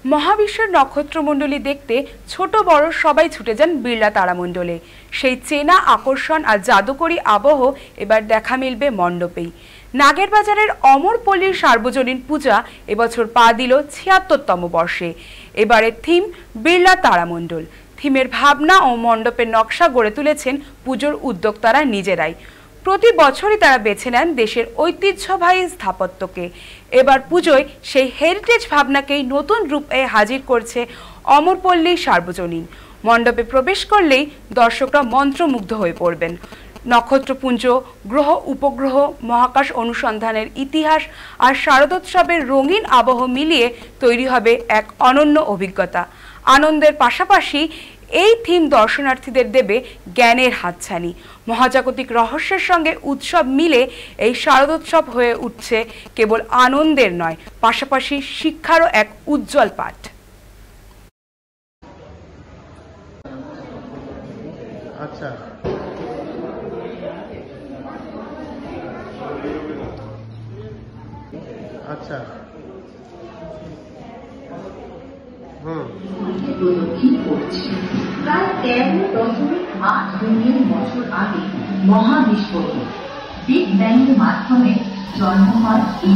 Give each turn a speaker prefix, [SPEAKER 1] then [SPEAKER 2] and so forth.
[SPEAKER 1] মহাবিশ্বের নক্ষত্রমণ্ডলী দেখতে ছোট বড় সবাই ছুটে যান বিড়লা তারামণ্ডলে। সেই চেনা আকর্ষণ আর জাদুকরী আবহ এবার দেখা মিলবে মণ্ডপেই। নাগেরবাজারের অমরপল্লীর সার্বজনীন পূজা এবছর পা দিল ৭৬তম বর্ষে। এবারের থিম বিড়লা তারামণ্ডল। থিমের ভাবনা ও মণ্ডপের নকশা গড়ে তুলেছেন পুজোর উদ্যোক্তারা নিজেরাই। প্রতি বছরই তারা বেছে নেন দেশের ঐতিহ্যবাহী স্থাপত্যকে। এবার পুজোয় সেই হেরিটেজ ভাবনাকেই নতুন রূপে হাজির করছে অমরপল্লী সার্বজনীন। মণ্ডপে প্রবেশ করলেই দর্শকরা মন্ত্রমুগ্ধ হয়ে পড়বেন। নক্ষত্রপুঞ্জ, গ্রহ উপগ্রহ, মহাকাশ অনুসন্ধানের ইতিহাস আর শারদোৎসবের রঙিন আবহ মিলিয়ে তৈরি হবে এক অনন্য অভিজ্ঞতা। আনন্দের পাশাপাশি এই থিম দর্শনার্থীদের দেবে জ্ঞানের হাতছানি। মহাজাগতিক রহস্যের সঙ্গে উৎসব মিলে এই শারদোৎসব হয়ে উঠছে কেবল আনন্দের নয়, পাশাপাশি শিক্ষারও এক উজ্জ্বল পাঠ।
[SPEAKER 2] আচ্ছা, আচ্ছা,
[SPEAKER 3] প্রদক্ষিণ করছে। প্রায় 13.8 বিলিয়ন বছর আগে মহাবিস্ফোরণ বিগ ব্যাংয়ের মাধ্যমে জন্ম হয় এই